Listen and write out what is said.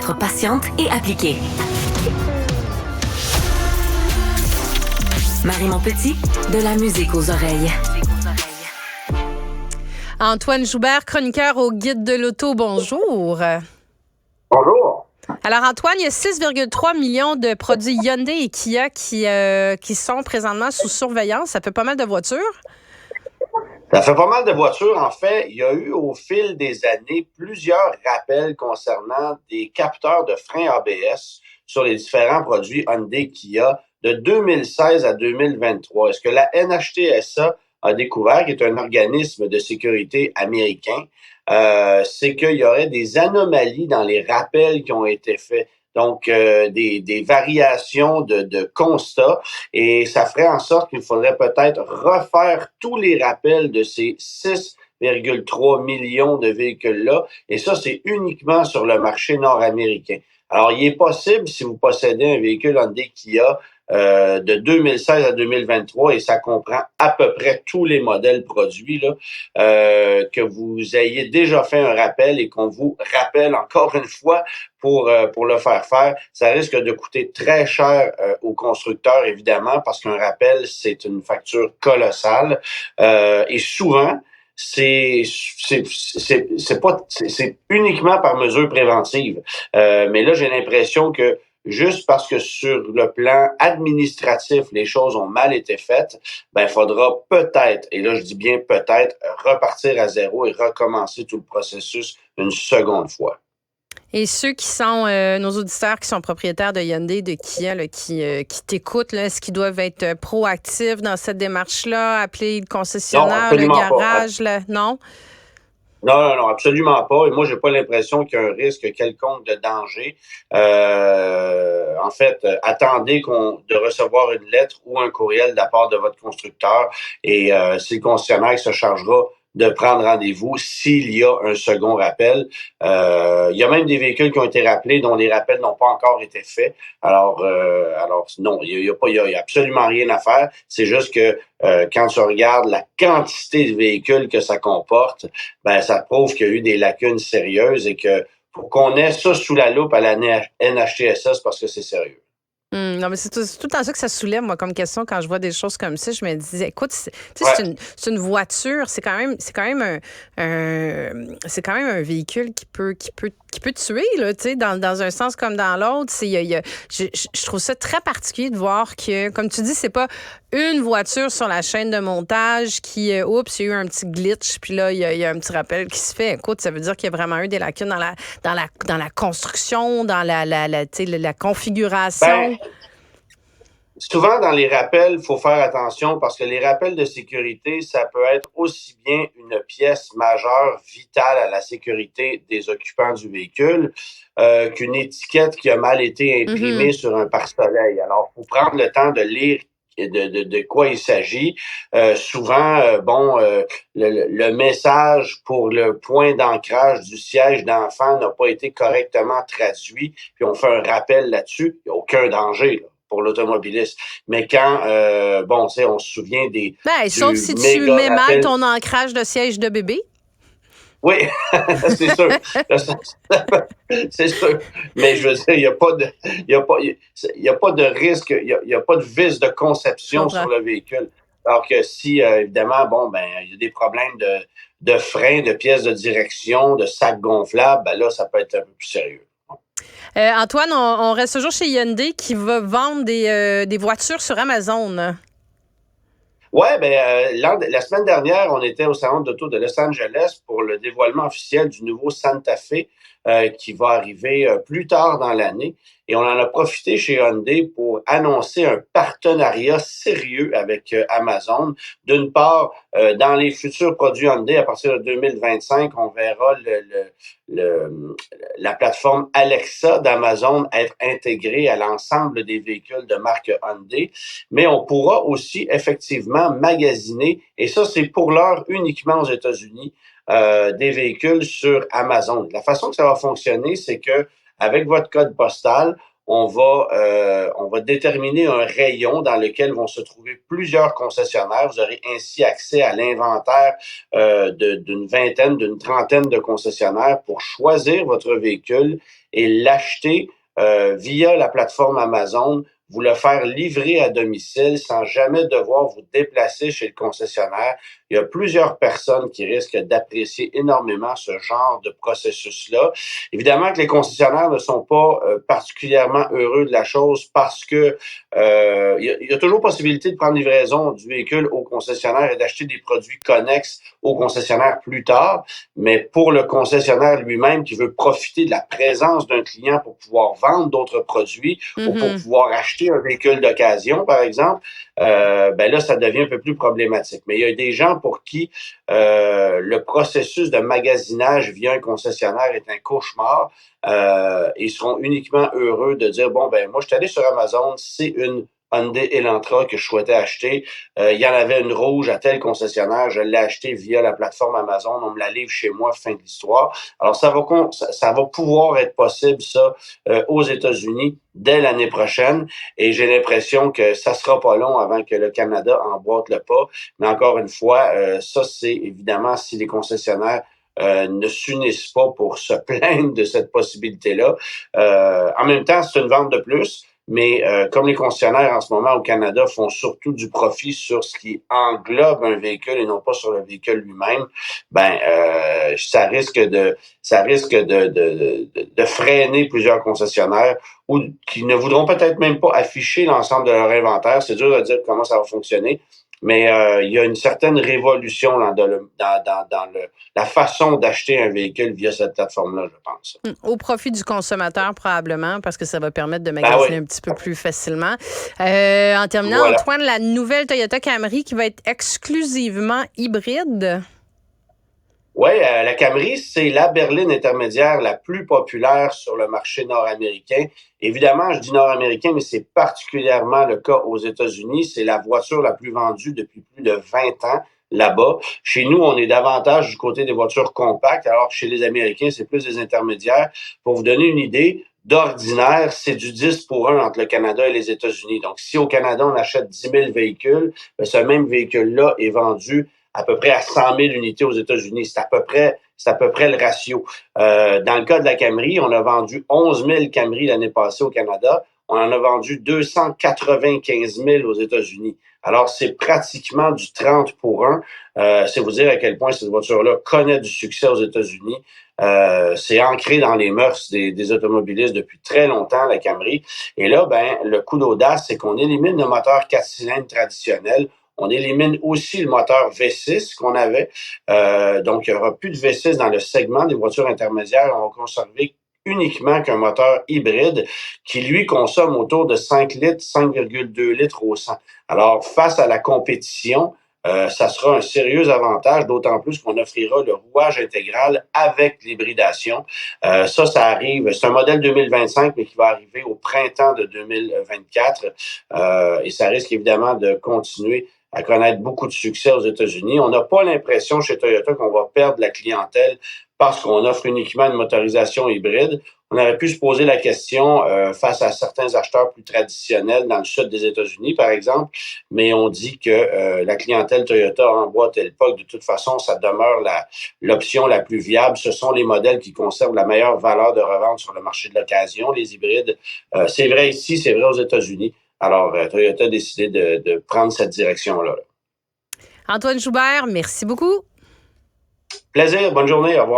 être patiente et appliquée. Marie Montpetit, de la musique aux oreilles. Antoine Joubert, chroniqueur au Guide de l'auto, bonjour. Bonjour. Alors Antoine, il y a 6,3 millions de produits Hyundai et Kia qui sont présentement sous surveillance. Ça fait pas mal de voitures. Ça fait pas mal de voitures. En fait, il y a eu au fil des années plusieurs rappels concernant des capteurs de frein ABS sur les différents produits Hyundai Kia de 2016 à 2023. Est-ce que la NHTSA a découvert, qui est un organisme de sécurité américain, c'est qu'il y aurait des anomalies dans les rappels qui ont été faits. Donc, des variations de constats, et ça ferait en sorte qu'il faudrait peut-être refaire tous les rappels de ces 6,3 millions de véhicules-là, et ça, c'est uniquement sur le marché nord-américain. Alors, il est possible, si vous possédez un véhicule Hyundai Kia de 2016 à 2023, et ça comprend à peu près tous les modèles produits, là, que vous ayez déjà fait un rappel et qu'on vous rappelle encore une fois pour le faire faire, ça risque de coûter très cher aux constructeurs, évidemment, parce qu'un rappel, c'est une facture colossale. Et souvent, c'est uniquement par mesure préventive. Mais là, j'ai l'impression que juste parce que sur le plan administratif, les choses ont mal été faites, ben, faudra peut-être, et là, je dis bien peut-être, repartir à zéro et recommencer tout le processus une seconde fois. Et ceux qui sont, nos auditeurs qui sont propriétaires de Hyundai, de Kia, là, qui t'écoutent, là, est-ce qu'ils doivent être proactifs dans cette démarche-là, appeler le concessionnaire, le garage, là? Non? Non, absolument pas. Et moi, j'ai pas l'impression qu'il y a un risque quelconque de danger. En fait, attendez de recevoir une lettre ou un courriel de la part de votre constructeur, et c'est le concessionnaire qui se chargera de prendre rendez-vous s'il y a un second rappel. Il y a même des véhicules qui ont été rappelés dont les rappels n'ont pas encore été faits. Alors non, il y a absolument rien à faire. C'est juste que quand tu regardes la quantité de véhicules que ça comporte, ben ça prouve qu'il y a eu des lacunes sérieuses, et que pour qu'on ait ça sous la loupe à la NHTSA, c'est parce que c'est sérieux. Non, mais c'est tout le temps ça que ça soulève, moi, comme question quand je vois des choses comme ça. Je me disais, écoute, c'est une voiture, c'est quand même un véhicule qui peut tuer, là, tu sais, dans un sens comme dans l'autre. Je trouve ça très particulier de voir que, comme tu dis, c'est pas une voiture sur la chaîne de montage qui, oups, il y a eu un petit glitch, puis là, il y a un petit rappel qui se fait. Écoute, ça veut dire qu'il y a vraiment eu des lacunes dans la construction, dans la configuration. Ben, souvent, dans les rappels, il faut faire attention, parce que les rappels de sécurité, ça peut être aussi bien une pièce majeure, vitale à la sécurité des occupants du véhicule, qu'une étiquette qui a mal été imprimée sur un pare-soleil. Alors, il faut prendre le temps de lire de quoi il s'agit. Souvent, le message pour le point d'ancrage du siège d'enfant n'a pas été correctement traduit, puis on fait un rappel là-dessus. Il n'y a aucun danger, là, pour l'automobiliste. Mais quand, tu sais, on se souvient des... sauf si tu mets mal ton ancrage de siège de bébé. Oui, c'est sûr. C'est sûr. Mais je veux dire, il n'y a pas de risque, il y a pas de vice de conception sur le véhicule. Alors que si, évidemment, il y a des problèmes de frein, de pièces de direction, de sacs gonflables, ben là, ça peut être un peu plus sérieux. Antoine, on reste toujours chez Hyundai qui va vendre des voitures sur Amazon. Ouais, la semaine dernière, on était au salon d'auto de Los Angeles pour le dévoilement officiel du nouveau Santa Fe qui va arriver plus tard dans l'année. Et on en a profité chez Hyundai pour annoncer un partenariat sérieux avec Amazon. D'une part, dans les futurs produits Hyundai, à partir de 2025, on verra la plateforme Alexa d'Amazon être intégrée à l'ensemble des véhicules de marque Hyundai. Mais on pourra aussi effectivement magasiner, et ça c'est pour l'heure uniquement aux États-Unis, des véhicules sur Amazon. La façon que ça va fonctionner, c'est que avec votre code postal, on va déterminer un rayon dans lequel vont se trouver plusieurs concessionnaires. Vous aurez ainsi accès à l'inventaire d'une vingtaine, d'une trentaine de concessionnaires pour choisir votre véhicule et l'acheter via la plateforme Amazon, vous le faire livrer à domicile sans jamais devoir vous déplacer chez le concessionnaire. Il y a plusieurs personnes qui risquent d'apprécier énormément ce genre de processus-là. Évidemment que les concessionnaires ne sont pas particulièrement heureux de la chose parce que il y a toujours possibilité de prendre livraison du véhicule au concessionnaire et d'acheter des produits connexes au concessionnaire plus tard. Mais pour le concessionnaire lui-même qui veut profiter de la présence d'un client pour pouvoir vendre d'autres produits ou pour pouvoir acheter un véhicule d'occasion, par exemple, ben là, ça devient un peu plus problématique. Mais il y a des gens pour qui le processus de magasinage via un concessionnaire est un cauchemar. Ils seront uniquement heureux de dire, bon, ben moi, je suis allé sur Amazon, c'est une Hyundai Elantra que je souhaitais acheter. Il y en avait une rouge à tel concessionnaire, je l'ai acheté via la plateforme Amazon, on me la livre chez moi, fin de l'histoire. Alors, ça va pouvoir être possible, ça, aux États-Unis dès l'année prochaine. Et j'ai l'impression que ça sera pas long avant que le Canada emboîte le pas. Mais encore une fois, ça, c'est évidemment si les concessionnaires ne s'unissent pas pour se plaindre de cette possibilité-là. En même temps, c'est une vente de plus. Mais comme les concessionnaires en ce moment au Canada font surtout du profit sur ce qui englobe un véhicule et non pas sur le véhicule lui-même, ben ça risque de freiner plusieurs concessionnaires ou qui ne voudront peut-être même pas afficher l'ensemble de leur inventaire. C'est dur de dire comment ça va fonctionner. Mais il y a une certaine révolution là, dans la façon d'acheter un véhicule via cette plateforme-là, je pense. Au profit du consommateur, probablement, parce que ça va permettre de magasiner un petit peu plus facilement. En terminant, voilà. Antoine, la nouvelle Toyota Camry qui va être exclusivement hybride. Oui, la Camry, c'est la berline intermédiaire la plus populaire sur le marché nord-américain. Évidemment, je dis nord-américain, mais c'est particulièrement le cas aux États-Unis. C'est la voiture la plus vendue depuis plus de 20 ans là-bas. Chez nous, on est davantage du côté des voitures compactes, alors que chez les Américains, c'est plus des intermédiaires. Pour vous donner une idée, d'ordinaire, c'est du 10-1 entre le Canada et les États-Unis. Donc, si au Canada, on achète 10 000 véhicules, bien, ce même véhicule-là est vendu à peu près à 100 000 unités aux États-Unis. C'est à peu près le ratio. Dans le cas de la Camry, on a vendu 11 000 Camry l'année passée au Canada. On en a vendu 295 000 aux États-Unis. Alors, c'est pratiquement du 30-1. C'est vous dire à quel point cette voiture-là connaît du succès aux États-Unis. C'est ancré dans les mœurs des automobilistes depuis très longtemps, la Camry. Et là, ben, le coup d'audace, c'est qu'on élimine le moteur 4 cylindres traditionnel. On élimine aussi le moteur V6 qu'on avait. Donc, il n'y aura plus de V6 dans le segment des voitures intermédiaires. On va conserver uniquement qu'un moteur hybride qui, lui, consomme autour de 5 litres, 5,2 litres au 100. Alors, face à la compétition, ça sera un sérieux avantage, d'autant plus qu'on offrira le rouage intégral avec l'hybridation. Ça arrive, c'est un modèle 2025, mais qui va arriver au printemps de 2024. Et ça risque évidemment de continuer à connaître beaucoup de succès aux États-Unis. On n'a pas l'impression chez Toyota qu'on va perdre la clientèle parce qu'on offre uniquement une motorisation hybride. On aurait pu se poser la question face à certains acheteurs plus traditionnels dans le sud des États-Unis, par exemple, mais on dit que la clientèle Toyota emboîte le pas. De toute façon, ça demeure l'option la plus viable. Ce sont les modèles qui conservent la meilleure valeur de revente sur le marché de l'occasion, les hybrides. C'est vrai ici, c'est vrai aux États-Unis. Alors, Toyota a décidé de prendre cette direction-là. Antoine Joubert, merci beaucoup. Plaisir, bonne journée, au revoir.